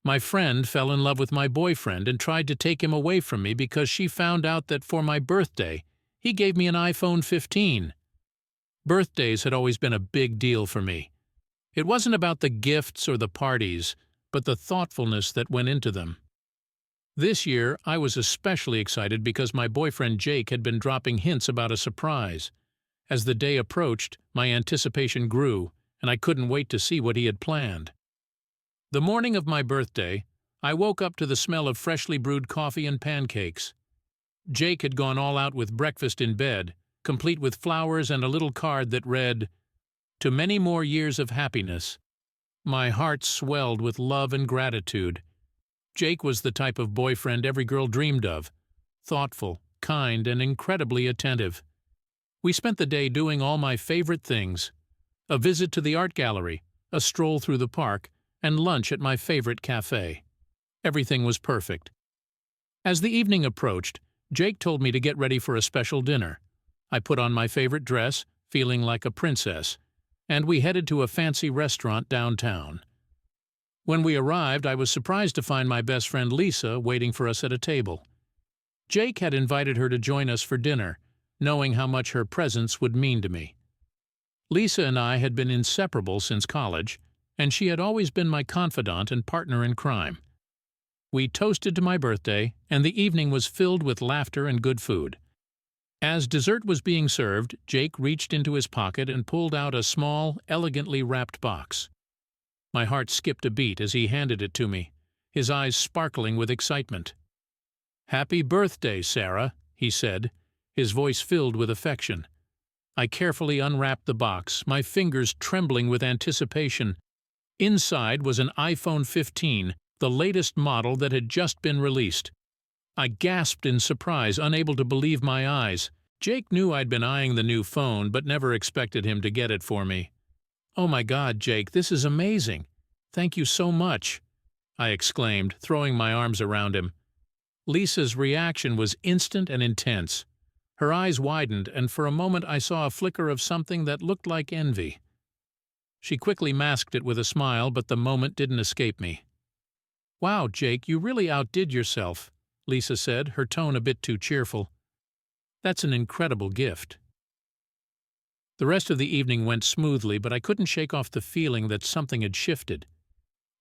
My friend fell in love with my boyfriend and tried to take him away from me because she found out that for my birthday, he gave me an iPhone 15. Birthdays had always been a big deal for me. It wasn't about the gifts or the parties, but the thoughtfulness that went into them. This year, I was especially excited because my boyfriend Jake had been dropping hints about a surprise. As the day approached, my anticipation grew, and I couldn't wait to see what he had planned. The morning of my birthday, I woke up to the smell of freshly brewed coffee and pancakes. Jake had gone all out with breakfast in bed, complete with flowers and a little card that read, "To many more years of happiness." My heart swelled with love and gratitude. Jake was the type of boyfriend every girl dreamed of, thoughtful, kind, and incredibly attentive. We spent the day doing all my favorite things: a visit to the art gallery, a stroll through the park, and lunch at my favorite cafe. Everything was perfect. As the evening approached, Jake told me to get ready for a special dinner. I put on my favorite dress, feeling like a princess, and we headed to a fancy restaurant downtown. When we arrived, I was surprised to find my best friend Lisa waiting for us at a table. Jake had invited her to join us for dinner, knowing how much her presence would mean to me. Lisa and I had been inseparable since college, and she had always been my confidant and partner in crime. We toasted to my birthday, and the evening was filled with laughter and good food. As dessert was being served, Jake reached into his pocket and pulled out a small, elegantly wrapped box. My heart skipped a beat as he handed it to me, his eyes sparkling with excitement. "Happy birthday, Sarah," he said, his voice filled with affection. I carefully unwrapped the box, my fingers trembling with anticipation. Inside was an iPhone 15, the latest model that had just been released. I gasped in surprise, unable to believe my eyes. Jake knew I'd been eyeing the new phone, but never expected him to get it for me. "Oh my God, Jake, this is amazing. Thank you so much," I exclaimed, throwing my arms around him. Lisa's reaction was instant and intense. Her eyes widened, and for a moment I saw a flicker of something that looked like envy. She quickly masked it with a smile, but the moment didn't escape me. "Wow, Jake, you really outdid yourself," Lisa said, her tone a bit too cheerful. "That's an incredible gift." The rest of the evening went smoothly, but I couldn't shake off the feeling that something had shifted.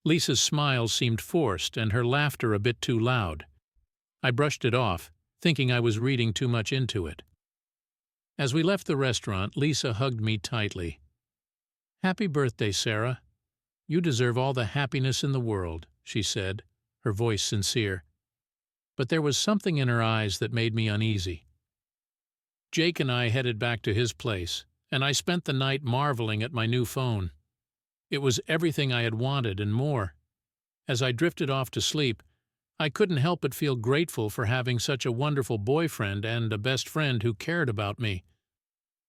Lisa's smile seemed forced, and her laughter a bit too loud. I brushed it off, thinking I was reading too much into it. As we left the restaurant, Lisa hugged me tightly. "Happy birthday, Sarah. You deserve all the happiness in the world," she said, her voice sincere. But there was something in her eyes that made me uneasy. Jake and I headed back to his place, and I spent the night marveling at my new phone. It was everything I had wanted and more. As I drifted off to sleep, I couldn't help but feel grateful for having such a wonderful boyfriend and a best friend who cared about me.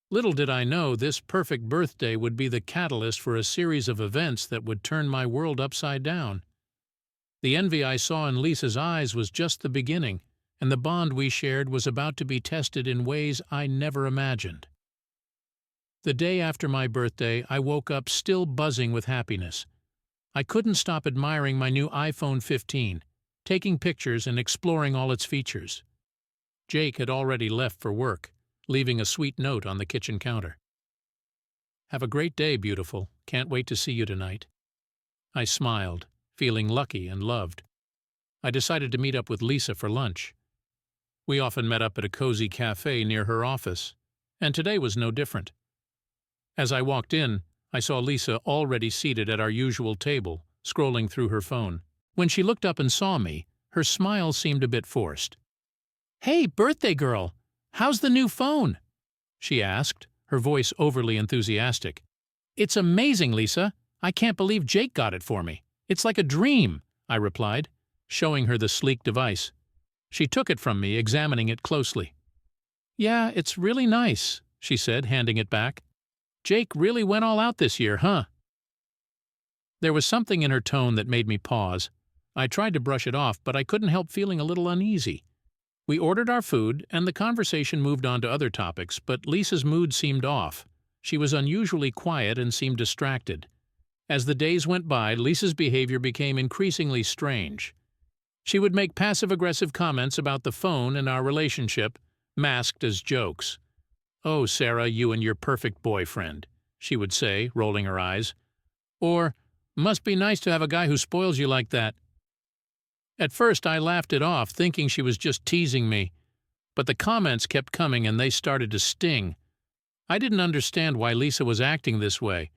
Little did I know this perfect birthday would be the catalyst for a series of events that would turn my world upside down. The envy I saw in Lisa's eyes was just the beginning, and the bond we shared was about to be tested in ways I never imagined. The day after my birthday, I woke up still buzzing with happiness. I couldn't stop admiring my new iPhone 15, taking pictures and exploring all its features. Jake had already left for work, leaving a sweet note on the kitchen counter. "Have a great day, beautiful. Can't wait to see you tonight." I smiled, feeling lucky and loved. I decided to meet up with Lisa for lunch. We often met up at a cozy cafe near her office, and today was no different. As I walked in, I saw Lisa already seated at our usual table, scrolling through her phone. When she looked up and saw me, her smile seemed a bit forced. "Hey, birthday girl! How's the new phone?" she asked, her voice overly enthusiastic. "It's amazing, Lisa. I can't believe Jake got it for me. It's like a dream," I replied, showing her the sleek device. She took it from me, examining it closely. "Yeah, it's really nice," she said, handing it back. "Jake really went all out this year, huh?" There was something in her tone that made me pause. I tried to brush it off, but I couldn't help feeling a little uneasy. We ordered our food, and the conversation moved on to other topics, but Lisa's mood seemed off. She was unusually quiet and seemed distracted. As the days went by, Lisa's behavior became increasingly strange. She would make passive-aggressive comments about the phone and our relationship, masked as jokes. "Oh, Sarah, you and your perfect boyfriend," she would say, rolling her eyes. Or, "Must be nice to have a guy who spoils you like that." At first I laughed it off, thinking she was just teasing me. But the comments kept coming and they started to sting. I didn't understand why Lisa was acting this way.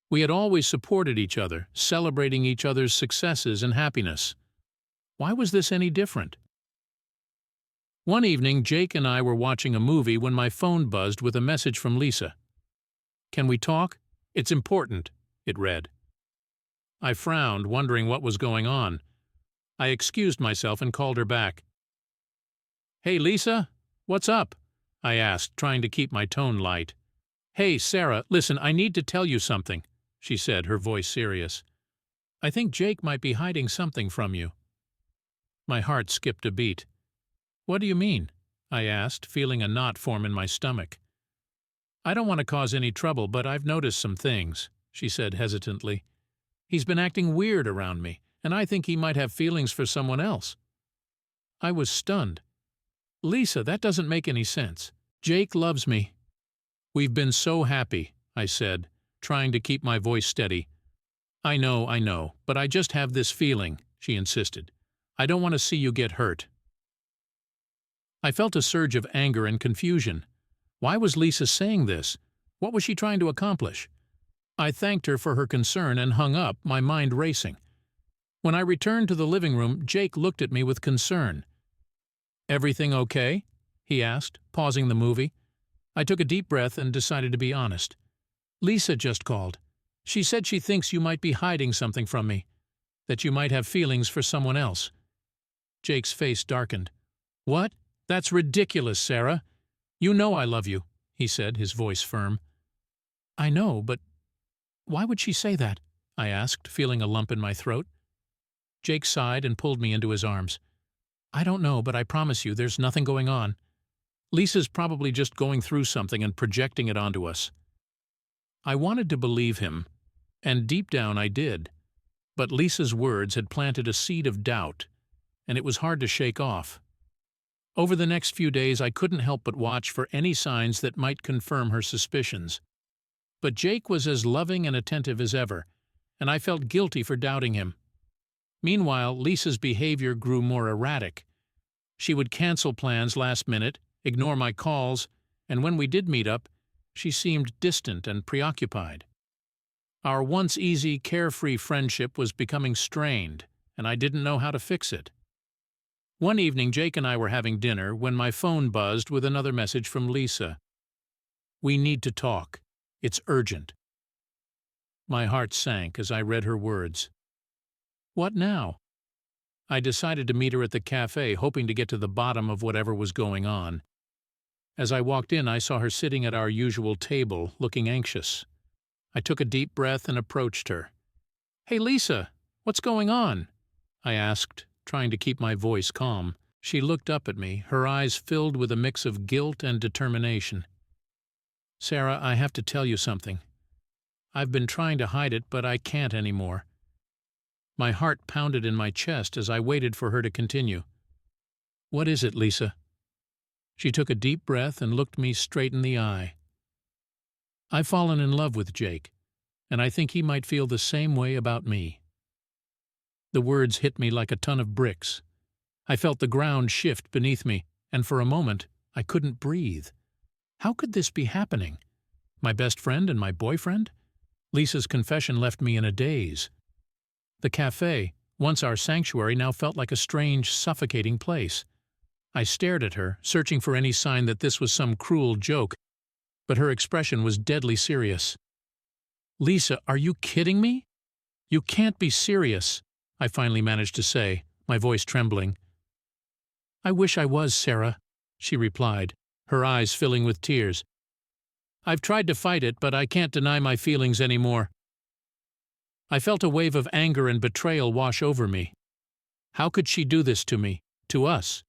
We had always supported each other, celebrating each other's successes and happiness. Why was this any different? One evening, Jake and I were watching a movie when my phone buzzed with a message from Lisa. "Can we talk? It's important," it read. I frowned, wondering what was going on. I excused myself and called her back. "Hey, Lisa, what's up?" I asked, trying to keep my tone light. "Hey, Sarah, listen, I need to tell you something," she said, her voice serious. "I think Jake might be hiding something from you." My heart skipped a beat. "What do you mean?" I asked, feeling a knot form in my stomach. "I don't want to cause any trouble, but I've noticed some things," she said hesitantly. "He's been acting weird around me, and I think he might have feelings for someone else." I was stunned. "Lisa, that doesn't make any sense. Jake loves me." "We've been so happy," I said, trying to keep my voice steady. I know, but I just have this feeling," she insisted. "I don't want to see you get hurt." I felt a surge of anger and confusion. Why was Lisa saying this? What was she trying to accomplish? I thanked her for her concern and hung up, my mind racing. When I returned to the living room, Jake looked at me with concern. "Everything okay?" he asked, pausing the movie. I took a deep breath and decided to be honest. "Lisa just called. She said she thinks you might be hiding something from me, that you might have feelings for someone else." Jake's face darkened. "What? That's ridiculous, Sarah. You know I love you," he said, his voice firm. "I know, but why would she say that?" I asked, feeling a lump in my throat. Jake sighed and pulled me into his arms. "I don't know, but I promise you there's nothing going on. Lisa's probably just going through something and projecting it onto us." I wanted to believe him, and deep down I did. But Lisa's words had planted a seed of doubt, and it was hard to shake off. Over the next few days I couldn't help but watch for any signs that might confirm her suspicions. But Jake was as loving and attentive as ever, and I felt guilty for doubting him. Meanwhile, Lisa's behavior grew more erratic. She would cancel plans last minute, ignore my calls, and when we did meet up, she seemed distant and preoccupied. Our once easy, carefree friendship was becoming strained, and I didn't know how to fix it. One evening, Jake and I were having dinner when my phone buzzed with another message from Lisa. "We need to talk. It's urgent." My heart sank as I read her words. What now? I decided to meet her at the cafe, hoping to get to the bottom of whatever was going on. As I walked in, I saw her sitting at our usual table, looking anxious. I took a deep breath and approached her. "Hey, Lisa, what's going on?" I asked, trying to keep my voice calm. She looked up at me, her eyes filled with a mix of guilt and determination. "Sarah, I have to tell you something. I've been trying to hide it, but I can't anymore." My heart pounded in my chest as I waited for her to continue. "What is it, Lisa?" She took a deep breath and looked me straight in the eye. "I've fallen in love with Jake, and I think he might feel the same way about me." The words hit me like a ton of bricks. I felt the ground shift beneath me, and for a moment I couldn't breathe. How could this be happening? My best friend and my boyfriend? Lisa's confession left me in a daze. The cafe, once our sanctuary, now felt like a strange, suffocating place. I stared at her, searching for any sign that this was some cruel joke, but her expression was deadly serious. "Lisa, are you kidding me? You can't be serious," I finally managed to say, my voice trembling. "I wish I was, Sarah," she replied, her eyes filling with tears. "I've tried to fight it, but I can't deny my feelings anymore." I felt a wave of anger and betrayal wash over me. How could she do this to me, to us?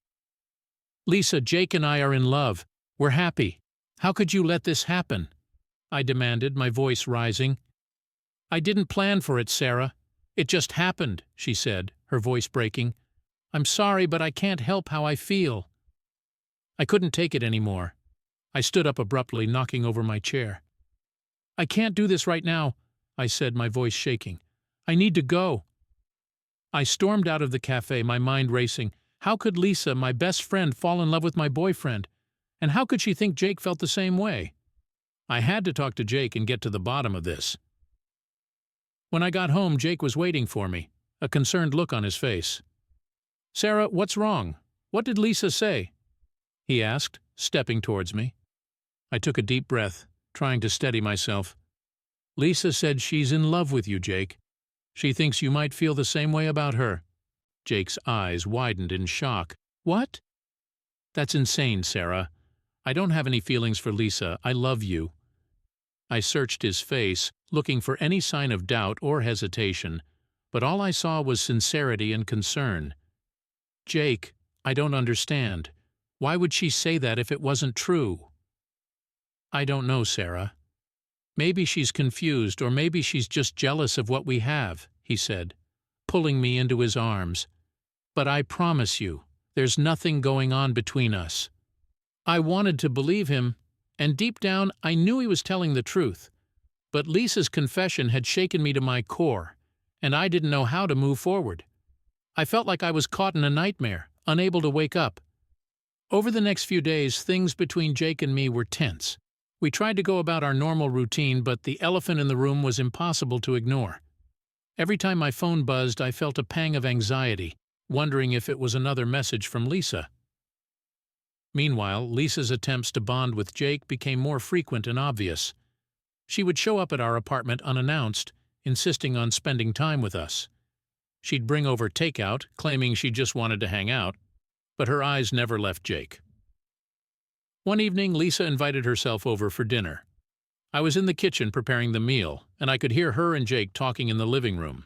"Lisa, Jake and I are in love. We're happy. How could you let this happen?" I demanded, my voice rising. I didn't plan for it, Sarah. It just happened, she said, her voice breaking. I'm sorry, but I can't help how I feel. I couldn't take it anymore. I stood up abruptly, knocking over my chair. I can't do this right now, I said, my voice shaking. I need to go. I stormed out of the cafe, my mind racing. How could Lisa, my best friend, fall in love with my boyfriend? And how could she think Jake felt the same way? I had to talk to Jake and get to the bottom of this. When I got home, Jake was waiting for me, a concerned look on his face. Sarah, what's wrong? What did Lisa say? He asked, stepping towards me. I took a deep breath, trying to steady myself. Lisa said she's in love with you, Jake. She thinks you might feel the same way about her. Jake's eyes widened in shock. What? That's insane, Sarah. I don't have any feelings for Lisa. I love you. I searched his face, looking for any sign of doubt or hesitation, but all I saw was sincerity and concern. Jake, I don't understand. Why would she say that if it wasn't true? I don't know, Sarah. Maybe she's confused, or maybe she's just jealous of what we have, he said, pulling me into his arms. But I promise you, there's nothing going on between us. I wanted to believe him, and deep down I knew he was telling the truth. But Lisa's confession had shaken me to my core, and I didn't know how to move forward. I felt like I was caught in a nightmare, unable to wake up. Over the next few days, things between Jake and me were tense. We tried to go about our normal routine, but the elephant in the room was impossible to ignore. Every time my phone buzzed, I felt a pang of anxiety, wondering if it was another message from Lisa. Meanwhile, Lisa's attempts to bond with Jake became more frequent and obvious. She would show up at our apartment unannounced, insisting on spending time with us. She'd bring over takeout, claiming she just wanted to hang out, but her eyes never left Jake. One evening, Lisa invited herself over for dinner. I was in the kitchen preparing the meal, and I could hear her and Jake talking in the living room.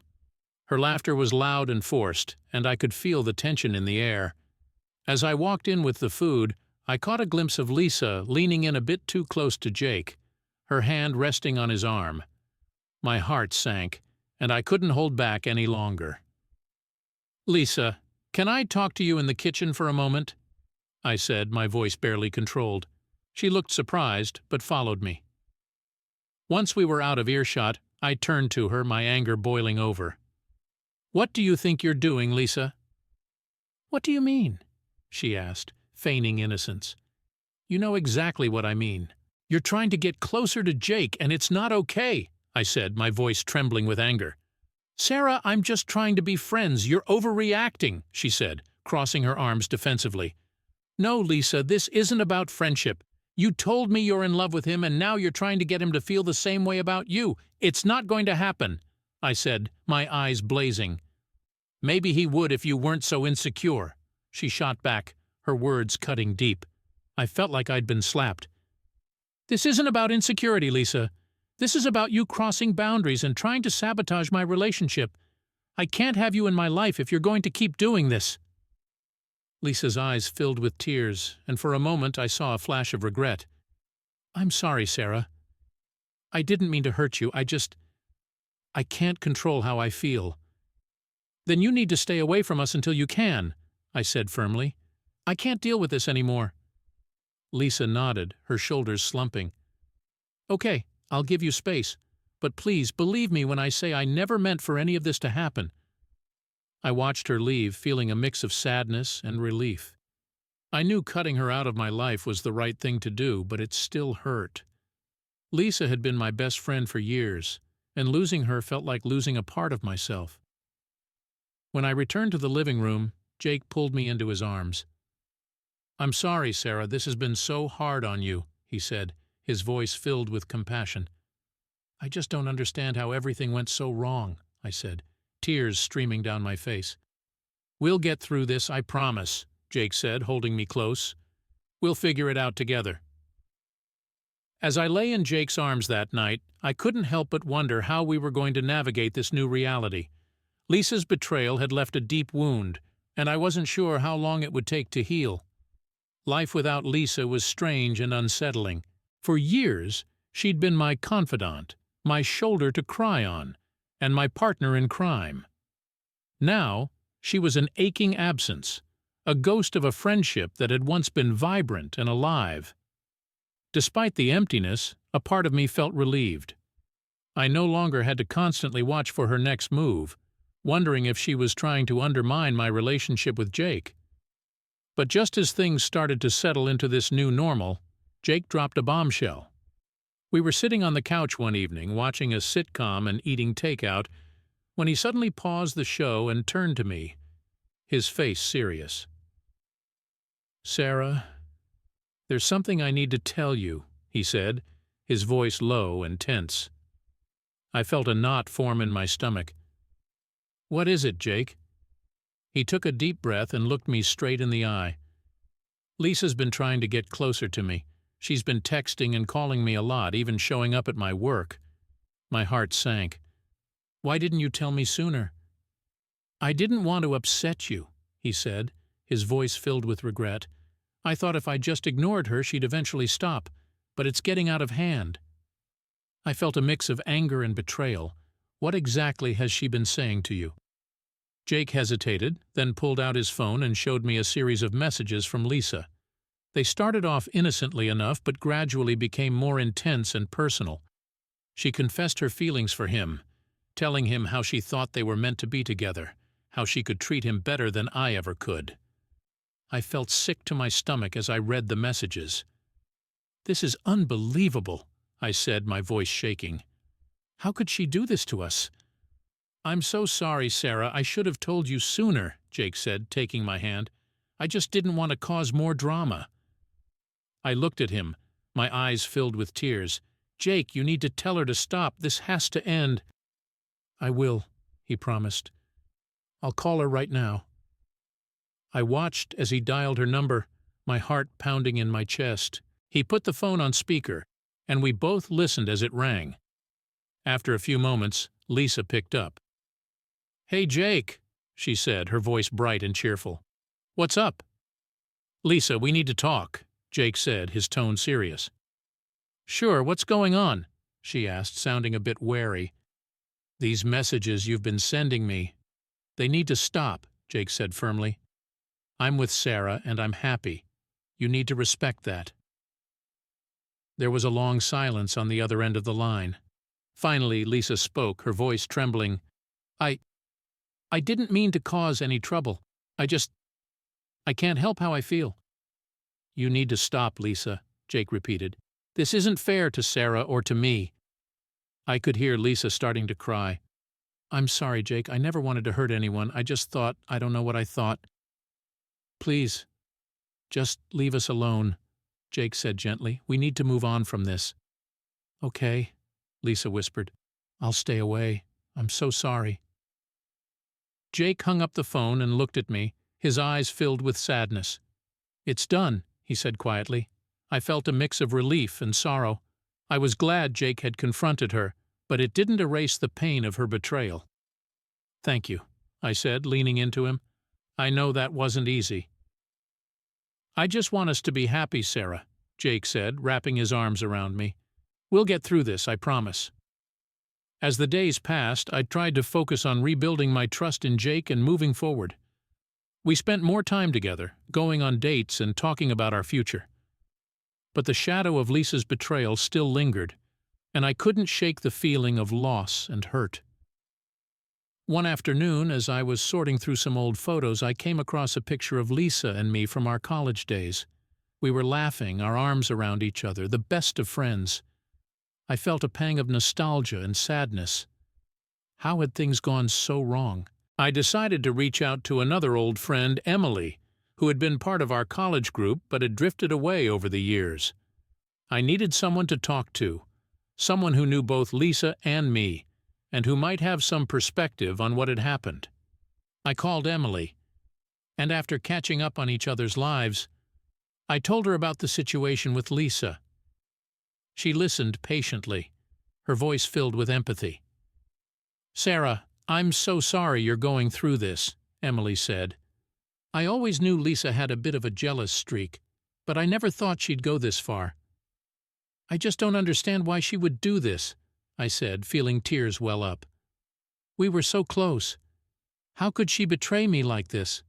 Her laughter was loud and forced, and I could feel the tension in the air. As I walked in with the food, I caught a glimpse of Lisa leaning in a bit too close to Jake, her hand resting on his arm. My heart sank, and I couldn't hold back any longer. Lisa, can I talk to you in the kitchen for a moment? I said, my voice barely controlled. She looked surprised, but followed me. Once we were out of earshot, I turned to her, my anger boiling over. What do you think you're doing, Lisa? What do you mean? She asked, feigning innocence. You know exactly what I mean. You're trying to get closer to Jake, and it's not okay, I said, my voice trembling with anger. Sarah, I'm just trying to be friends. You're overreacting, she said, crossing her arms defensively. No, Lisa, this isn't about friendship. You told me you're in love with him, and now you're trying to get him to feel the same way about you. It's not going to happen, I said, my eyes blazing. Maybe he would if you weren't so insecure, she shot back, her words cutting deep. I felt like I'd been slapped. This isn't about insecurity, Lisa. This is about you crossing boundaries and trying to sabotage my relationship. I can't have you in my life if you're going to keep doing this. Lisa's eyes filled with tears, and for a moment I saw a flash of regret. I'm sorry, Sarah. I didn't mean to hurt you. I can't control how I feel. Then you need to stay away from us until you can, I said firmly. I can't deal with this anymore. Lisa nodded, her shoulders slumping. Okay, I'll give you space, but please believe me when I say I never meant for any of this to happen. I watched her leave, feeling a mix of sadness and relief. I knew cutting her out of my life was the right thing to do, but it still hurt. Lisa had been my best friend for years, and losing her felt like losing a part of myself. When I returned to the living room, Jake pulled me into his arms. I'm sorry, Sarah, this has been so hard on you, he said, his voice filled with compassion. I just don't understand how everything went so wrong, I said, tears streaming down my face. We'll get through this, I promise, Jake said, holding me close. We'll figure it out together. As I lay in Jake's arms that night, I couldn't help but wonder how we were going to navigate this new reality. Lisa's betrayal had left a deep wound, and I wasn't sure how long it would take to heal. Life without Lisa was strange and unsettling. For years, she'd been my confidant, my shoulder to cry on, and my partner in crime. Now, she was an aching absence, a ghost of a friendship that had once been vibrant and alive. Despite the emptiness, a part of me felt relieved. I no longer had to constantly watch for her next move, wondering if she was trying to undermine my relationship with Jake. But just as things started to settle into this new normal, Jake dropped a bombshell. We were sitting on the couch one evening, watching a sitcom and eating takeout, when he suddenly paused the show and turned to me, his face serious. "Sarah, there's something I need to tell you," he said, his voice low and tense. I felt a knot form in my stomach. "What is it, Jake?" He took a deep breath and looked me straight in the eye. "Lisa's been trying to get closer to me. She's been texting and calling me a lot, even showing up at my work." My heart sank. "Why didn't you tell me sooner?" "I didn't want to upset you," he said, his voice filled with regret. "I thought if I just ignored her, she'd eventually stop, but it's getting out of hand." I felt a mix of anger and betrayal. "What exactly has she been saying to you?" Jake hesitated, then pulled out his phone and showed me a series of messages from Lisa. They started off innocently enough, but gradually became more intense and personal. She confessed her feelings for him, telling him how she thought they were meant to be together, how she could treat him better than I ever could. I felt sick to my stomach as I read the messages. "This is unbelievable," I said, my voice shaking. "How could she do this to us?" "I'm so sorry, Sarah. I should have told you sooner," Jake said, taking my hand. "I just didn't want to cause more drama." I looked at him, my eyes filled with tears. "Jake, you need to tell her to stop. This has to end." "I will," he promised. "I'll call her right now." I watched as he dialed her number, my heart pounding in my chest. He put the phone on speaker, and we both listened as it rang. After a few moments, Lisa picked up. "Hey, Jake," she said, her voice bright and cheerful. "What's up?" "Lisa, we need to talk," Jake said, his tone serious. "Sure, what's going on?" she asked, sounding a bit wary. "These messages you've been sending me, they need to stop," Jake said firmly. "I'm with Sarah, and I'm happy. You need to respect that." There was a long silence on the other end of the line. Finally, Lisa spoke, her voice trembling. I didn't mean to cause any trouble. I can't help how I feel." "You need to stop, Lisa," Jake repeated. "This isn't fair to Sarah or to me." I could hear Lisa starting to cry. "I'm sorry, Jake. I never wanted to hurt anyone. I just thought, I don't know what I thought." "Please, just leave us alone," Jake said gently. "We need to move on from this." "Okay," Lisa whispered. "I'll stay away. I'm so sorry." Jake hung up the phone and looked at me, his eyes filled with sadness. "It's done," he said quietly. I felt a mix of relief and sorrow. I was glad Jake had confronted her, but it didn't erase the pain of her betrayal. "Thank you," I said, leaning into him. "I know that wasn't easy." "I just want us to be happy, Sarah," Jake said, wrapping his arms around me. "We'll get through this, I promise." As the days passed, I tried to focus on rebuilding my trust in Jake and moving forward. We spent more time together, going on dates and talking about our future. But the shadow of Lisa's betrayal still lingered, and I couldn't shake the feeling of loss and hurt. One afternoon, as I was sorting through some old photos, I came across a picture of Lisa and me from our college days. We were laughing, our arms around each other, the best of friends. I felt a pang of nostalgia and sadness. How had things gone so wrong? I decided to reach out to another old friend, Emily, who had been part of our college group but had drifted away over the years. I needed someone to talk to, someone who knew both Lisa and me, and who might have some perspective on what had happened. I called Emily, and after catching up on each other's lives, I told her about the situation with Lisa. She listened patiently, her voice filled with empathy. "Sarah, I'm so sorry you're going through this," Emily said. "I always knew Lisa had a bit of a jealous streak, but I never thought she'd go this far. I just don't understand why she would do this. I said, feeling tears well up. We were so close. How could she betray me like this?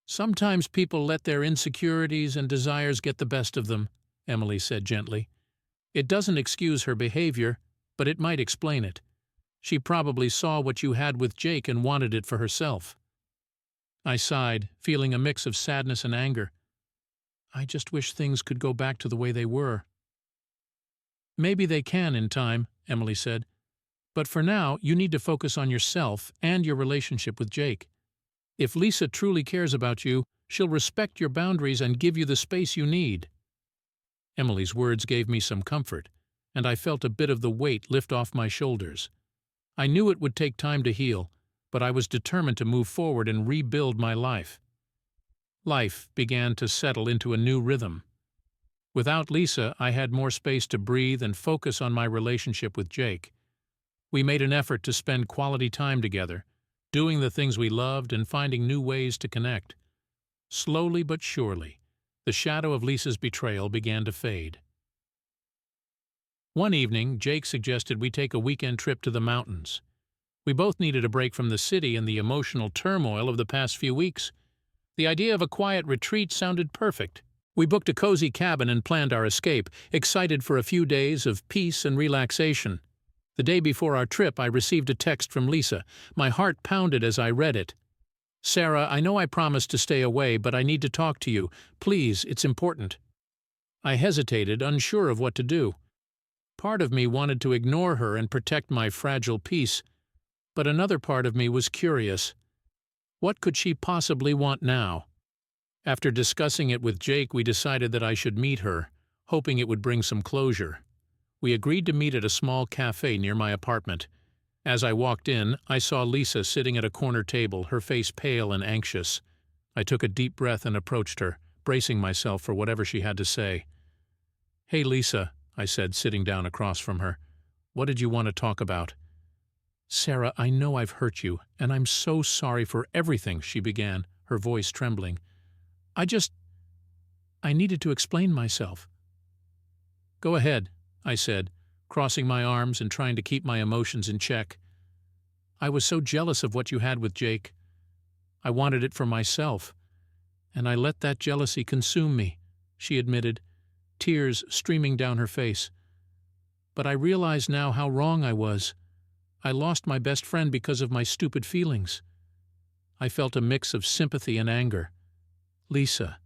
Sometimes people let their insecurities and desires get the best of them, Emily said gently. It doesn't excuse her behavior, but it might explain it. She probably saw what you had with Jake and wanted it for herself. I sighed, feeling a mix of sadness and anger. I just wish things could go back to the way they were. Maybe they can in time, Emily said. But for now, you need to focus on yourself and your relationship with Jake. If Lisa truly cares about you, she'll respect your boundaries and give you the space you need. Emily's words gave me some comfort, and I felt a bit of the weight lift off my shoulders. I knew it would take time to heal, but I was determined to move forward and rebuild my life. Life began to settle into a new rhythm. Without Lisa, I had more space to breathe and focus on my relationship with Jake. We made an effort to spend quality time together, doing the things we loved and finding new ways to connect. Slowly but surely, the shadow of Lisa's betrayal began to fade. One evening, Jake suggested we take a weekend trip to the mountains. We both needed a break from the city and the emotional turmoil of the past few weeks. The idea of a quiet retreat sounded perfect. We booked a cozy cabin and planned our escape, excited for a few days of peace and relaxation. The day before our trip, I received a text from Lisa. My heart pounded as I read it. "Sarah, I know I promised to stay away, but I need to talk to you. Please, it's important." I hesitated, unsure of what to do. Part of me wanted to ignore her and protect my fragile peace, but another part of me was curious. What could she possibly want now? After discussing it with Jake, we decided that I should meet her, hoping it would bring some closure. We agreed to meet at a small cafe near my apartment. As I walked in, I saw Lisa sitting at a corner table, her face pale and anxious. I took a deep breath and approached her, bracing myself for whatever she had to say. "Hey, Lisa," I said, sitting down across from her. "What did you want to talk about?" "Sarah, I know I've hurt you, and I'm so sorry for everything," she began, her voice trembling. I needed to explain myself." "Go ahead," I said, crossing my arms and trying to keep my emotions in check. "I was so jealous of what you had with Jake. I wanted it for myself, and I let that jealousy consume me," she admitted, tears streaming down her face. "But I realize now how wrong I was. I lost my best friend because of my stupid feelings." I felt a mix of sympathy and anger. "Lisa,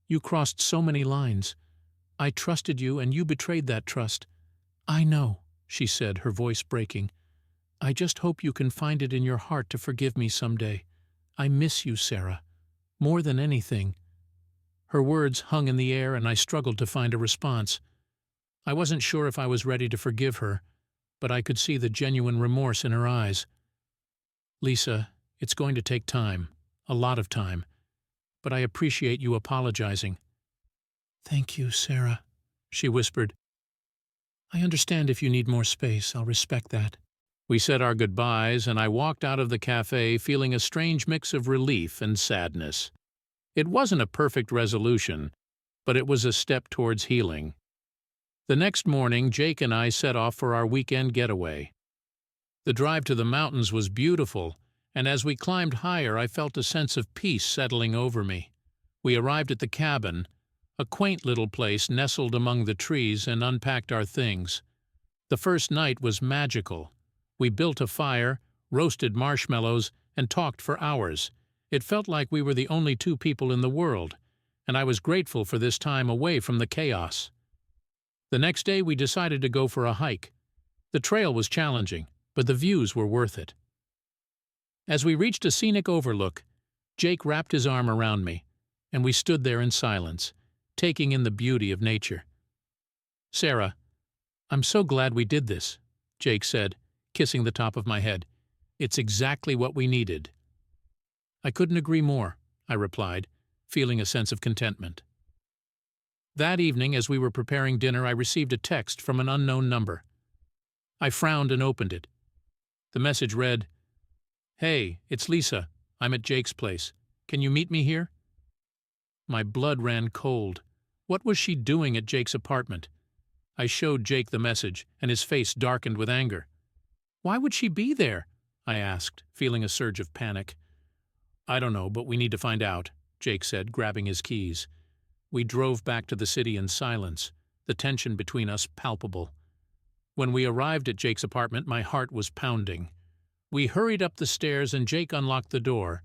you crossed so many lines. I trusted you and you betrayed that trust." "I know," she said, her voice breaking. "I just hope you can find it in your heart to forgive me someday. I miss you, Sarah, more than anything." Her words hung in the air and I struggled to find a response. I wasn't sure if I was ready to forgive her, but I could see the genuine remorse in her eyes. "Lisa, it's going to take time, a lot of time, but I appreciate you apologizing." "Thank you, Sarah," she whispered. "I understand if you need more space. I'll respect that." We said our goodbyes, and I walked out of the cafe feeling a strange mix of relief and sadness. It wasn't a perfect resolution, but it was a step towards healing. The next morning, Jake and I set off for our weekend getaway. The drive to the mountains was beautiful, and as we climbed higher, I felt a sense of peace settling over me. We arrived at the cabin, a quaint little place nestled among the trees, and unpacked our things. The first night was magical. We built a fire, roasted marshmallows, and talked for hours. It felt like we were the only two people in the world, and I was grateful for this time away from the chaos. The next day we decided to go for a hike. The trail was challenging, but the views were worth it. As we reached a scenic overlook, Jake wrapped his arm around me, and we stood there in silence, taking in the beauty of nature. "Sarah, I'm so glad we did this," Jake said, kissing the top of my head. "It's exactly what we needed." "I couldn't agree more," I replied, feeling a sense of contentment. That evening, as we were preparing dinner, I received a text from an unknown number. I frowned and opened it. The message read, "Hey, it's Lisa. I'm at Jake's place. Can you meet me here?" My blood ran cold. What was she doing at Jake's apartment? I showed Jake the message, and his face darkened with anger. "Why would she be there?" I asked, feeling a surge of panic. "I don't know, but we need to find out," Jake said, grabbing his keys. We drove back to the city in silence, the tension between us palpable. When we arrived at Jake's apartment, my heart was pounding. We hurried up the stairs and Jake unlocked the door.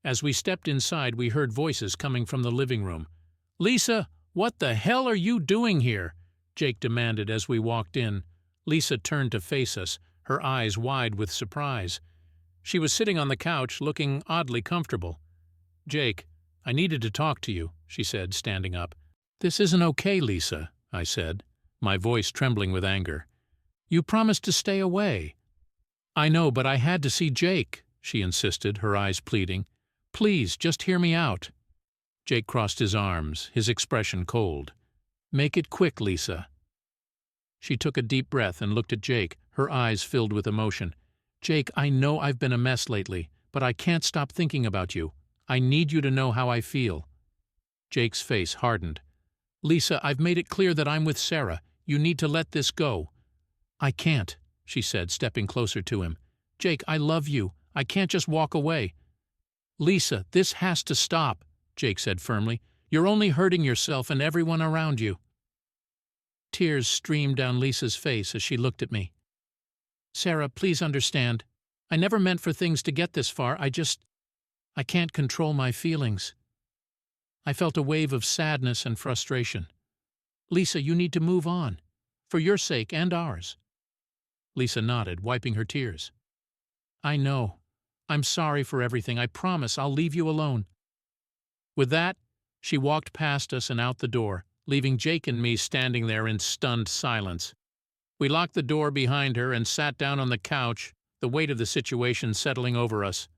As we stepped inside, we heard voices coming from the living room. "Lisa, what the hell are you doing here?" Jake demanded as we walked in. Lisa turned to face us, her eyes wide with surprise. She was sitting on the couch, looking oddly comfortable. "Jake, I needed to talk to you," she said, standing up. "This isn't okay, Lisa," I said, my voice trembling with anger. "You promised to stay away." "I know, but I had to see Jake," she insisted, her eyes pleading. "Please, just hear me out." Jake crossed his arms, his expression cold. "Make it quick, Lisa." She took a deep breath and looked at Jake, her eyes filled with emotion. "Jake, I know I've been a mess lately, but I can't stop thinking about you. I need you to know how I feel." Jake's face hardened. "Lisa, I've made it clear that I'm with Sarah. You need to let this go." "I can't," she said, stepping closer to him. "Jake, I love you. I can't just walk away." "Lisa, this has to stop," Jake said firmly. "You're only hurting yourself and everyone around you." Tears streamed down Lisa's face as she looked at me. "Sarah, please understand. I never meant for things to get this far. I can't control my feelings." I felt a wave of sadness and frustration. "Lisa, you need to move on. For your sake and ours." Lisa nodded, wiping her tears. "I know. I'm sorry for everything. I promise I'll leave you alone." With that, she walked past us and out the door, leaving Jake and me standing there in stunned silence. We locked the door behind her and sat down on the couch, the weight of the situation settling over us.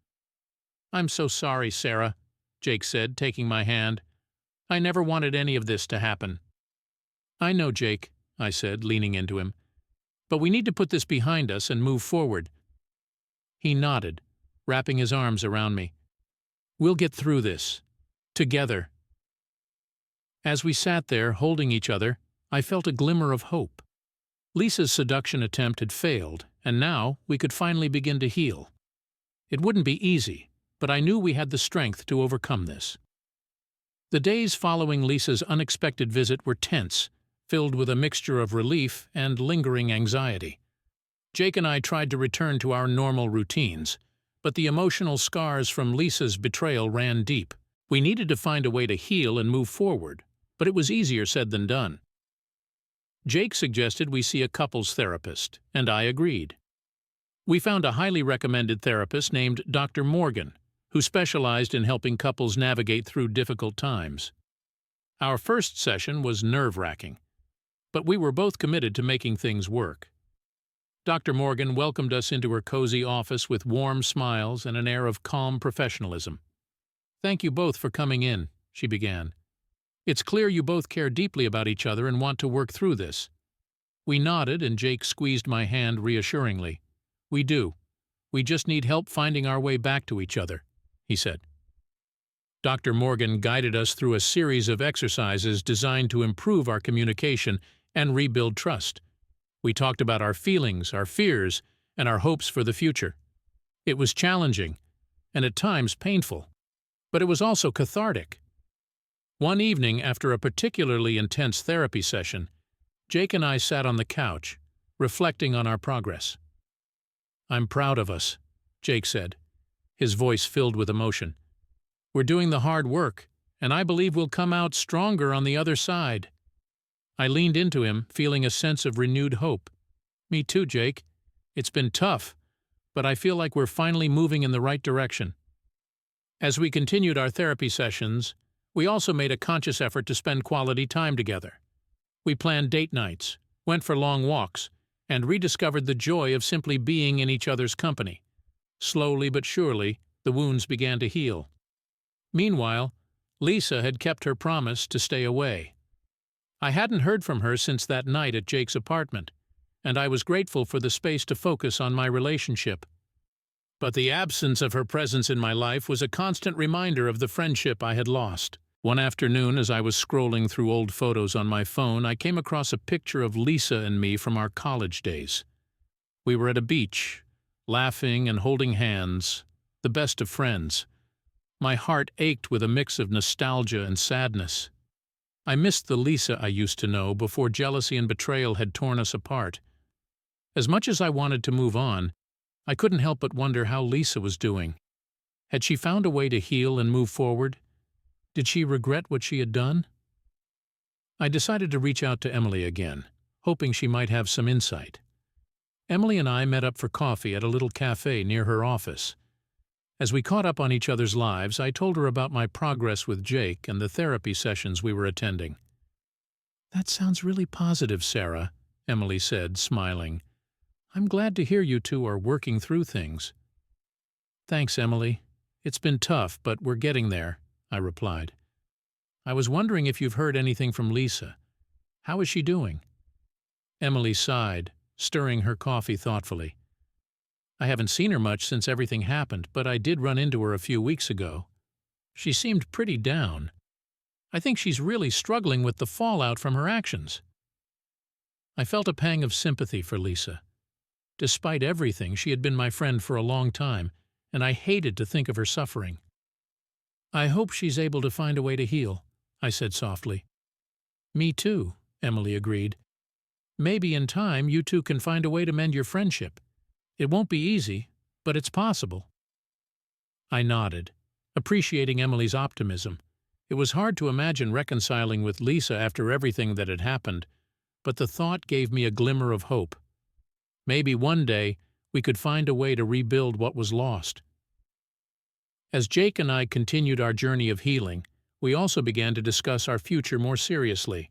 "I'm so sorry, Sarah," Jake said, taking my hand. "I never wanted any of this to happen." "I know, Jake," I said, leaning into him. "But we need to put this behind us and move forward." He nodded, wrapping his arms around me. "We'll get through this. Together." As we sat there, holding each other, I felt a glimmer of hope. Lisa's seduction attempt had failed, and now we could finally begin to heal. It wouldn't be easy, but I knew we had the strength to overcome this. The days following Lisa's unexpected visit were tense, filled with a mixture of relief and lingering anxiety. Jake and I tried to return to our normal routines, but the emotional scars from Lisa's betrayal ran deep. We needed to find a way to heal and move forward, but it was easier said than done. Jake suggested we see a couples therapist, and I agreed. We found a highly recommended therapist named Dr. Morgan, who specialized in helping couples navigate through difficult times. Our first session was nerve-wracking, but we were both committed to making things work. Dr. Morgan welcomed us into her cozy office with warm smiles and an air of calm professionalism. "Thank you both for coming in," she began. "It's clear you both care deeply about each other and want to work through this." We nodded and Jake squeezed my hand reassuringly. "We do. We just need help finding our way back to each other," he said. Dr. Morgan guided us through a series of exercises designed to improve our communication and rebuild trust. We talked about our feelings, our fears, and our hopes for the future. It was challenging, and at times painful, but it was also cathartic. One evening, after a particularly intense therapy session, Jake and I sat on the couch, reflecting on our progress. "I'm proud of us," Jake said, his voice filled with emotion. "We're doing the hard work, and I believe we'll come out stronger on the other side." I leaned into him, feeling a sense of renewed hope. "Me too, Jake. It's been tough, but I feel like we're finally moving in the right direction." As we continued our therapy sessions, we also made a conscious effort to spend quality time together. We planned date nights, went for long walks, and rediscovered the joy of simply being in each other's company. Slowly but surely, the wounds began to heal. Meanwhile, Lisa had kept her promise to stay away. I hadn't heard from her since that night at Jake's apartment, and I was grateful for the space to focus on my relationship. But the absence of her presence in my life was a constant reminder of the friendship I had lost. One afternoon, as I was scrolling through old photos on my phone, I came across a picture of Lisa and me from our college days. We were at a beach, laughing and holding hands, the best of friends. My heart ached with a mix of nostalgia and sadness. I missed the Lisa I used to know before jealousy and betrayal had torn us apart. As much as I wanted to move on, I couldn't help but wonder how Lisa was doing. Had she found a way to heal and move forward? Did she regret what she had done? I decided to reach out to Emily again, hoping she might have some insight. Emily and I met up for coffee at a little cafe near her office. As we caught up on each other's lives, I told her about my progress with Jake and the therapy sessions we were attending. "That sounds really positive, Sarah," Emily said, smiling. "I'm glad to hear you two are working through things." "Thanks, Emily. It's been tough, but we're getting there," I replied. "I was wondering if you've heard anything from Lisa. How is she doing?" Emily sighed, stirring her coffee thoughtfully. "I haven't seen her much since everything happened, but I did run into her a few weeks ago. She seemed pretty down. I think she's really struggling with the fallout from her actions." I felt a pang of sympathy for Lisa. Despite everything, she had been my friend for a long time, and I hated to think of her suffering. "I hope she's able to find a way to heal," I said softly. "Me too," Emily agreed. "Maybe in time you two can find a way to mend your friendship. It won't be easy, but it's possible." I nodded, appreciating Emily's optimism. It was hard to imagine reconciling with Lisa after everything that had happened, but the thought gave me a glimmer of hope. Maybe one day we could find a way to rebuild what was lost. As Jake and I continued our journey of healing, we also began to discuss our future more seriously.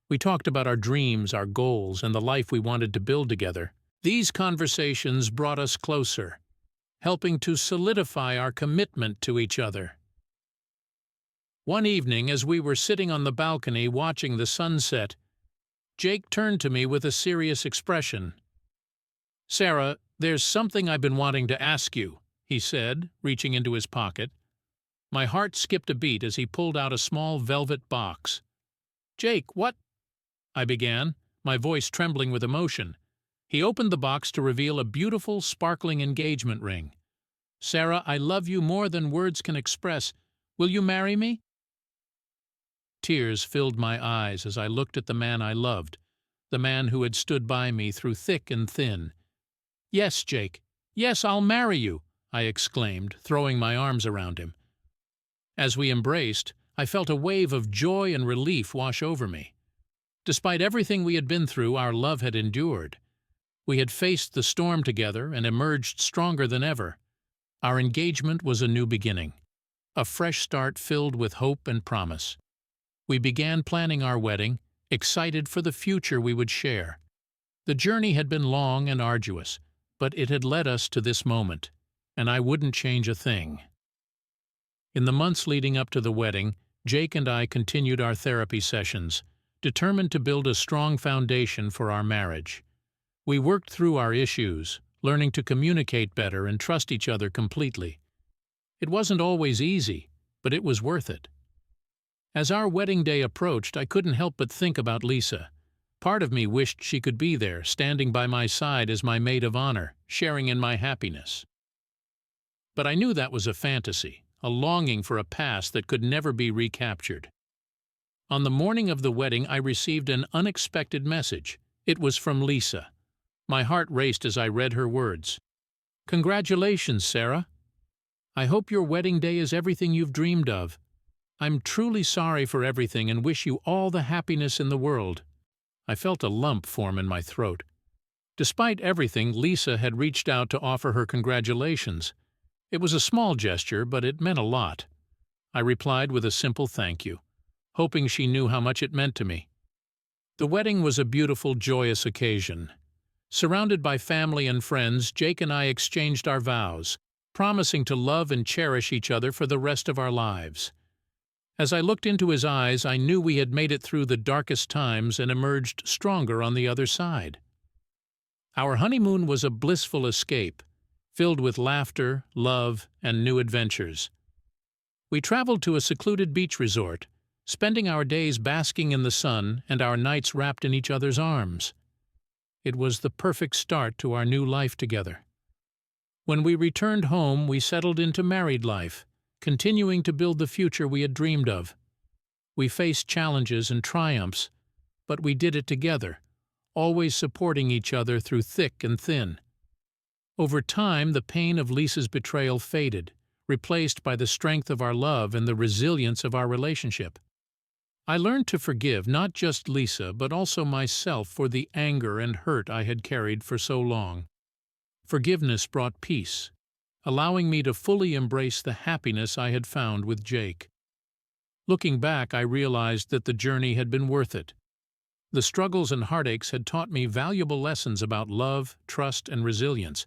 We talked about our dreams, our goals, and the life we wanted to build together. These conversations brought us closer, helping to solidify our commitment to each other. One evening, as we were sitting on the balcony watching the sunset, Jake turned to me with a serious expression. "Sarah, there's something I've been wanting to ask you," he said, reaching into his pocket. My heart skipped a beat as he pulled out a small velvet box. "Jake, what—" I began, my voice trembling with emotion. He opened the box to reveal a beautiful, sparkling engagement ring. "Sarah, I love you more than words can express. Will you marry me?" Tears filled my eyes as I looked at the man I loved, the man who had stood by me through thick and thin. "Yes, Jake. Yes, I'll marry you," I exclaimed, throwing my arms around him. As we embraced, I felt a wave of joy and relief wash over me. Despite everything we had been through, our love had endured. We had faced the storm together and emerged stronger than ever. Our engagement was a new beginning, a fresh start filled with hope and promise. We began planning our wedding, excited for the future we would share. The journey had been long and arduous, but it had led us to this moment, and I wouldn't change a thing. In the months leading up to the wedding, Jake and I continued our therapy sessions, determined to build a strong foundation for our marriage. We worked through our issues, learning to communicate better and trust each other completely. It wasn't always easy, but it was worth it. As our wedding day approached, I couldn't help but think about Lisa. Part of me wished she could be there, standing by my side as my maid of honor, sharing in my happiness. But I knew that was a fantasy, a longing for a past that could never be recaptured. On the morning of the wedding, I received an unexpected message. It was from Lisa. My heart raced as I read her words. "Congratulations, Sarah. I hope your wedding day is everything you've dreamed of. I'm truly sorry for everything and wish you all the happiness in the world." I felt a lump form in my throat. Despite everything, Lisa had reached out to offer her congratulations. It was a small gesture, but it meant a lot. I replied with a simple thank you, hoping she knew how much it meant to me. The wedding was a beautiful, joyous occasion. Surrounded by family and friends, Jake and I exchanged our vows, promising to love and cherish each other for the rest of our lives. As I looked into his eyes, I knew we had made it through the darkest times and emerged stronger on the other side. Our honeymoon was a blissful escape, filled with laughter, love, and new adventures. We traveled to a secluded beach resort, spending our days basking in the sun and our nights wrapped in each other's arms. It was the perfect start to our new life together. When we returned home, we settled into married life, continuing to build the future we had dreamed of. We faced challenges and triumphs, but we did it together, always supporting each other through thick and thin. Over time, the pain of Lisa's betrayal faded, replaced by the strength of our love and the resilience of our relationship. I learned to forgive not just Lisa, but also myself for the anger and hurt I had carried for so long. Forgiveness brought peace, allowing me to fully embrace the happiness I had found with Jake. Looking back, I realized that the journey had been worth it. The struggles and heartaches had taught me valuable lessons about love, trust, and resilience.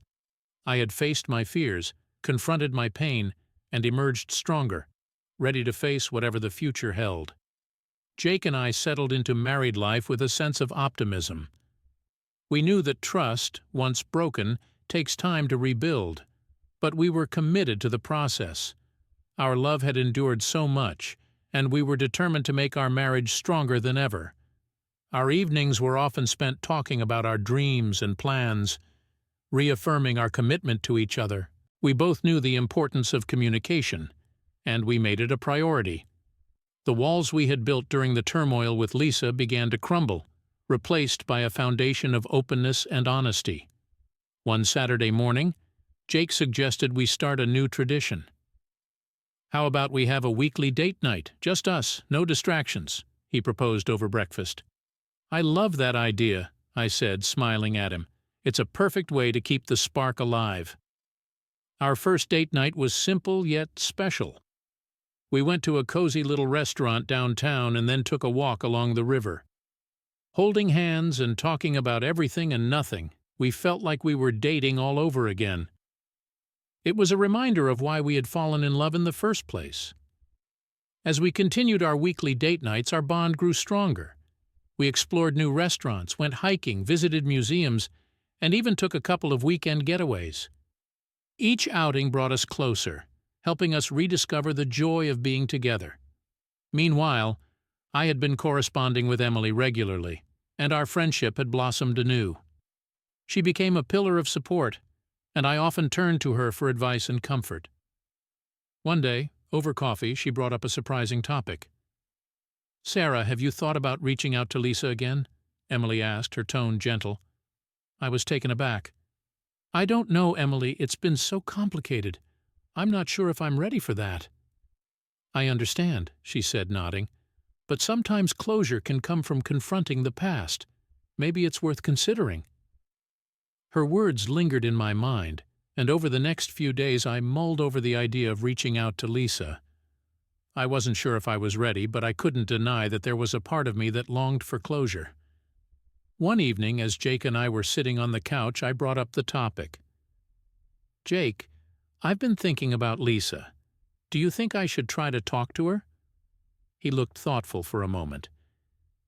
I had faced my fears, confronted my pain, and emerged stronger, ready to face whatever the future held. Jake and I settled into married life with a sense of optimism. We knew that trust, once broken, takes time to rebuild, but we were committed to the process. Our love had endured so much, and we were determined to make our marriage stronger than ever. Our evenings were often spent talking about our dreams and plans, reaffirming our commitment to each other. We both knew the importance of communication, and we made it a priority. The walls we had built during the turmoil with Lisa began to crumble, replaced by a foundation of openness and honesty. One Saturday morning, Jake suggested we start a new tradition. "How about we have a weekly date night, just us, no distractions," he proposed over breakfast. "I love that idea," I said, smiling at him. "It's a perfect way to keep the spark alive." Our first date night was simple yet special. We went to a cozy little restaurant downtown and then took a walk along the river. Holding hands and talking about everything and nothing, we felt like we were dating all over again. It was a reminder of why we had fallen in love in the first place. As we continued our weekly date nights, our bond grew stronger. We explored new restaurants, went hiking, visited museums, and even took a couple of weekend getaways. Each outing brought us closer, helping us rediscover the joy of being together. Meanwhile, I had been corresponding with Emily regularly, and our friendship had blossomed anew. She became a pillar of support, and I often turned to her for advice and comfort. One day, over coffee, she brought up a surprising topic. "Sarah, have you thought about reaching out to Lisa again?" Emily asked, her tone gentle. I was taken aback. "I don't know, Emily. It's been so complicated. I'm not sure if I'm ready for that." "I understand," she said, nodding. "But sometimes closure can come from confronting the past. Maybe it's worth considering." Her words lingered in my mind, and over the next few days I mulled over the idea of reaching out to Lisa. I wasn't sure if I was ready, but I couldn't deny that there was a part of me that longed for closure. One evening, as Jake and I were sitting on the couch, I brought up the topic. "Jake, I've been thinking about Lisa. Do you think I should try to talk to her?" He looked thoughtful for a moment.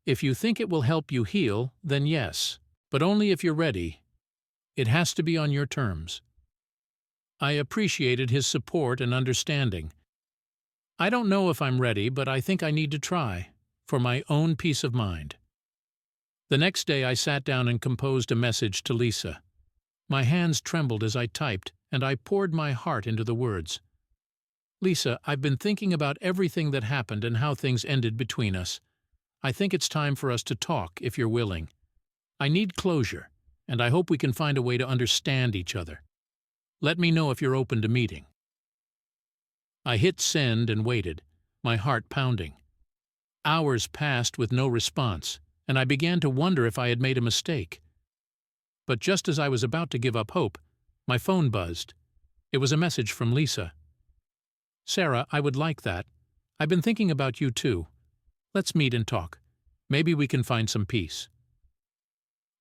"If you think it will help you heal, then yes, but only if you're ready. It has to be on your terms." I appreciated his support and understanding. "I don't know if I'm ready, but I think I need to try, for my own peace of mind." The next day I sat down and composed a message to Lisa. My hands trembled as I typed, and I poured my heart into the words. "Lisa, I've been thinking about everything that happened and how things ended between us. I think it's time for us to talk, if you're willing. I need closure, and I hope we can find a way to understand each other. Let me know if you're open to meeting." I hit send and waited, my heart pounding. Hours passed with no response, and I began to wonder if I had made a mistake. But just as I was about to give up hope, my phone buzzed. It was a message from Lisa. "Sarah, I would like that. I've been thinking about you too. Let's meet and talk. Maybe we can find some peace."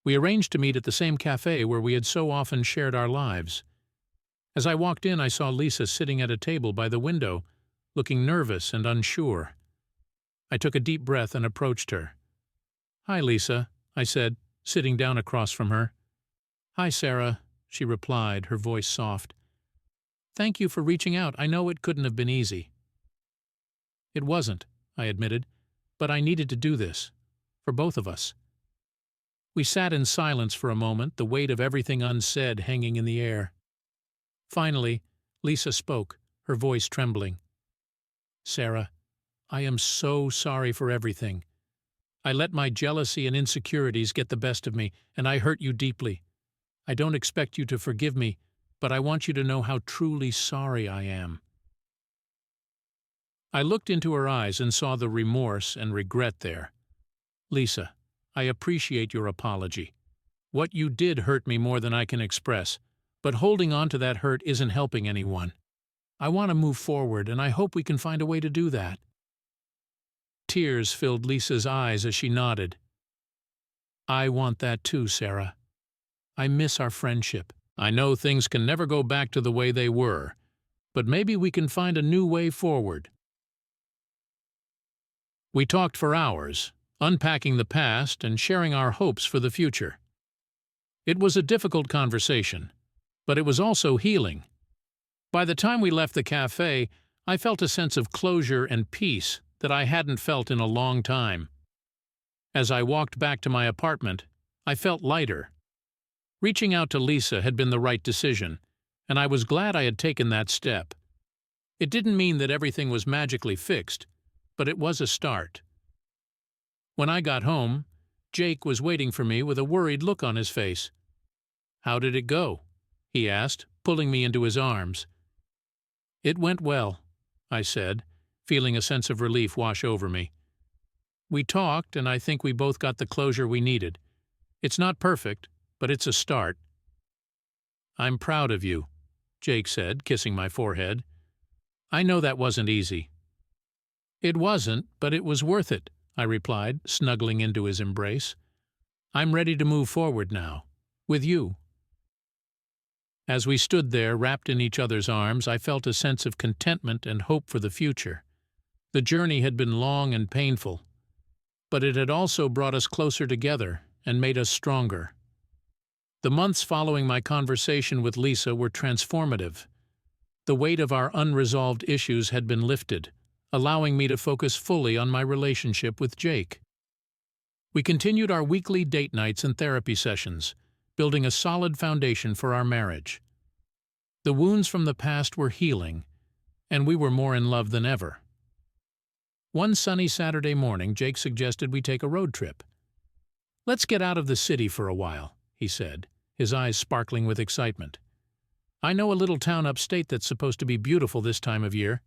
We arranged to meet at the same cafe where we had so often shared our lives. As I walked in, I saw Lisa sitting at a table by the window, looking nervous and unsure. I took a deep breath and approached her. "Hi, Lisa," I said, sitting down across from her. "Hi, Sarah," she replied, her voice soft. "Thank you for reaching out. I know it couldn't have been easy." "It wasn't," I admitted. but I needed to do this. For both of us. We sat in silence for a moment, the weight of everything unsaid hanging in the air. Finally, Lisa spoke, her voice trembling. "Sarah, I am so sorry for everything. I let my jealousy and insecurities get the best of me, and I hurt you deeply. I don't expect you to forgive me, but I want you to know how truly sorry I am." I looked into her eyes and saw the remorse and regret there. "Lisa, I appreciate your apology. What you did hurt me more than I can express, but holding on to that hurt isn't helping anyone. I want to move forward, and I hope we can find a way to do that." Tears filled Lisa's eyes as she nodded. "I want that too, Sarah. I miss our friendship. I know things can never go back to the way they were, but maybe we can find a new way forward." We talked for hours, unpacking the past and sharing our hopes for the future. It was a difficult conversation, but it was also healing. By the time we left the cafe, I felt a sense of closure and peace that I hadn't felt in a long time. As I walked back to my apartment, I felt lighter. Reaching out to Lisa had been the right decision, and I was glad I had taken that step. It didn't mean that everything was magically fixed, but it was a start. When I got home, Jake was waiting for me with a worried look on his face. "How did it go?" he asked, pulling me into his arms. "It went well," I said, feeling a sense of relief wash over me. "We talked, and I think we both got the closure we needed. It's not perfect, but it's a start." "I'm proud of you," Jake said, kissing my forehead. "I know that wasn't easy." "It wasn't, but it was worth it," I replied, snuggling into his embrace. "I'm ready to move forward now, with you." As we stood there, wrapped in each other's arms, I felt a sense of contentment and hope for the future. The journey had been long and painful, but it had also brought us closer together and made us stronger. The months following my conversation with Lisa were transformative. The weight of our unresolved issues had been lifted, allowing me to focus fully on my relationship with Jake. We continued our weekly date nights and therapy sessions, building a solid foundation for our marriage. The wounds from the past were healing, and we were more in love than ever. One sunny Saturday morning, Jake suggested we take a road trip. "Let's get out of the city for a while," he said, his eyes sparkling with excitement. "I know a little town upstate that's supposed to be beautiful this time of year."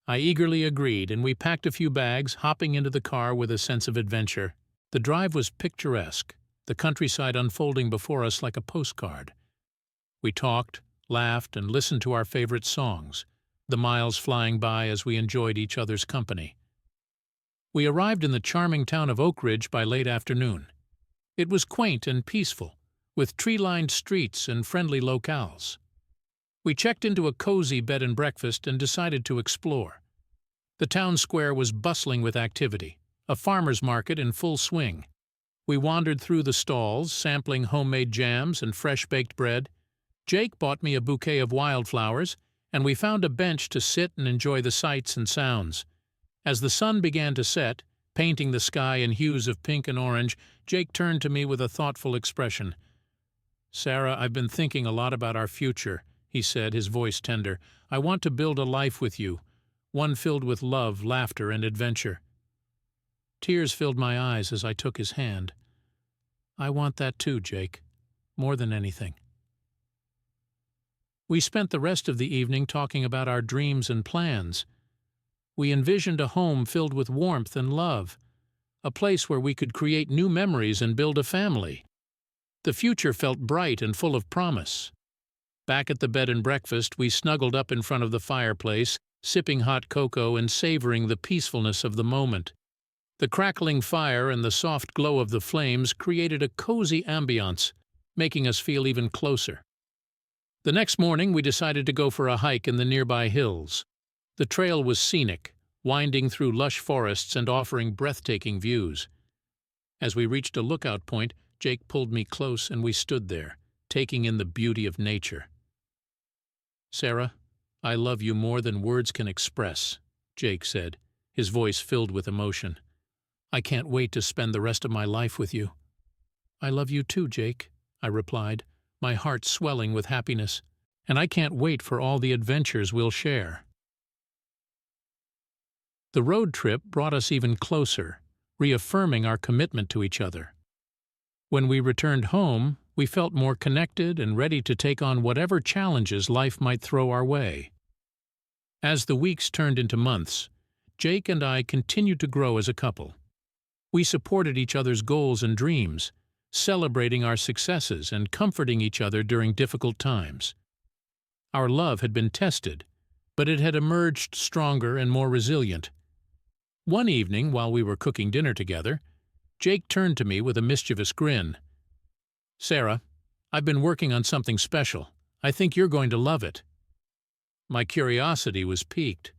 I eagerly agreed, and we packed a few bags, hopping into the car with a sense of adventure. The drive was picturesque, the countryside unfolding before us like a postcard. We talked, laughed, and listened to our favorite songs, the miles flying by as we enjoyed each other's company. We arrived in the charming town of Oak Ridge by late afternoon. It was quaint and peaceful, with tree-lined streets and friendly locales. We checked into a cozy bed and breakfast and decided to explore. The town square was bustling with activity, a farmer's market in full swing. We wandered through the stalls, sampling homemade jams and fresh-baked bread. Jake bought me a bouquet of wildflowers, and we found a bench to sit and enjoy the sights and sounds. As the sun began to set, painting the sky in hues of pink and orange, Jake turned to me with a thoughtful expression. "Sarah, I've been thinking a lot about our future," he said, his voice tender. "I want to build a life with you, one filled with love, laughter, and adventure." Tears filled my eyes as I took his hand. "I want that too, Jake, more than anything." We spent the rest of the evening talking about our dreams and plans. We envisioned a home filled with warmth and love, a place where we could create new memories and build a family. The future felt bright and full of promise. Back at the bed and breakfast, we snuggled up in front of the fireplace, sipping hot cocoa and savoring the peacefulness of the moment. The crackling fire and the soft glow of the flames created a cozy ambiance, making us feel even closer. The next morning, we decided to go for a hike in the nearby hills. The trail was scenic, winding through lush forests and offering breathtaking views. As we reached a lookout point, Jake pulled me close and we stood there, taking in the beauty of nature. "Sarah, I love you more than words can express," Jake said, his voice filled with emotion. I can't wait to spend the rest of my life with you." "I love you too, Jake," I replied, my heart swelling with happiness, "and I can't wait for all the adventures we'll share." The road trip brought us even closer, reaffirming our commitment to each other. When we returned home, we felt more connected and ready to take on whatever challenges life might throw our way. As the weeks turned into months, Jake and I continued to grow as a couple. We supported each other's goals and dreams, celebrating our successes and comforting each other during difficult times. Our love had been tested, but it had emerged stronger and more resilient. One evening, while we were cooking dinner together, Jake turned to me with a mischievous grin. "Sarah, I've been working on something special. I think you're going to love it." My curiosity was piqued.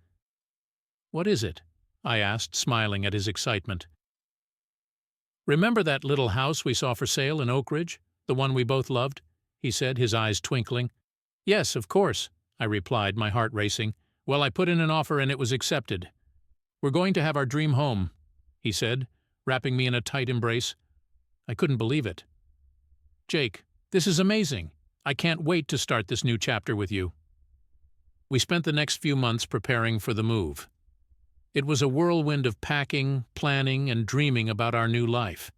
"What is it?" I asked, smiling at his excitement. "Remember that little house we saw for sale in Oak Ridge, the one we both loved?" he said, his eyes twinkling. "Yes, of course," I replied, my heart racing. "Well, I put in an offer and it was accepted. We're going to have our dream home," he said, wrapping me in a tight embrace. I couldn't believe it. "Jake, this is amazing. I can't wait to start this new chapter with you." We spent the next few months preparing for the move. It was a whirlwind of packing, planning, and dreaming about our new life.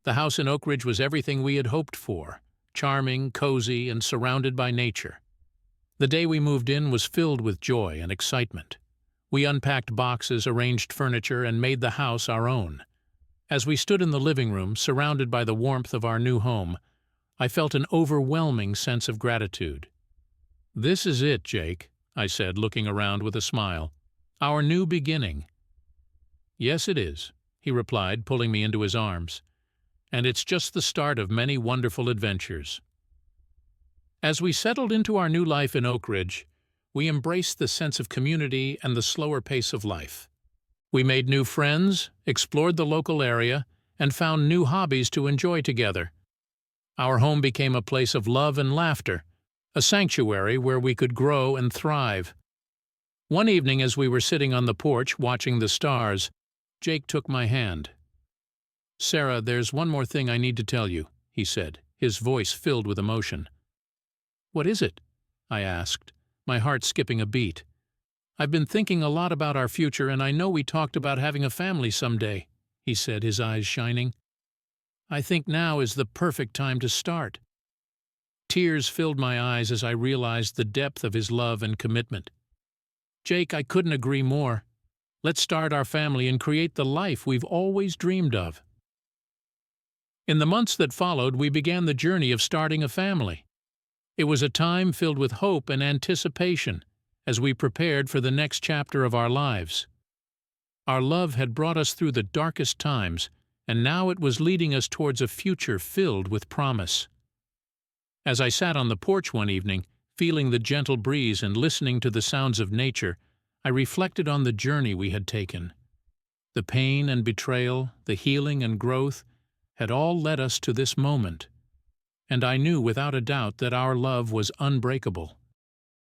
The house in Oak Ridge was everything we had hoped for, charming, cozy, and surrounded by nature. The day we moved in was filled with joy and excitement. We unpacked boxes, arranged furniture, and made the house our own. As we stood in the living room, surrounded by the warmth of our new home, I felt an overwhelming sense of gratitude. "This is it, Jake," I said, looking around with a smile. "Our new beginning." "Yes, it is," he replied, pulling me into his arms. "And it's just the start of many wonderful adventures." As we settled into our new life in Oak Ridge, we embraced the sense of community and the slower pace of life. We made new friends, explored the local area, and found new hobbies to enjoy together. Our home became a place of love and laughter, a sanctuary where we could grow and thrive. One evening as we were sitting on the porch watching the stars, Jake took my hand. "Sarah, there's one more thing I need to tell you," he said, his voice filled with emotion. "What is it?" I asked, my heart skipping a beat. "I've been thinking a lot about our future, and I know we talked about having a family someday," he said, his eyes shining. "I think now is the perfect time to start." Tears filled my eyes as I realized the depth of his love and commitment. "Jake, I couldn't agree more. Let's start our family and create the life we've always dreamed of." In the months that followed, we began the journey of starting a family. It was a time filled with hope and anticipation as we prepared for the next chapter of our lives. Our love had brought us through the darkest times, and now it was leading us towards a future filled with promise. As I sat on the porch one evening, feeling the gentle breeze and listening to the sounds of nature, I reflected on the journey we had taken. The pain and betrayal, the healing and growth, had all led us to this moment, and I knew without a doubt that our love was unbreakable.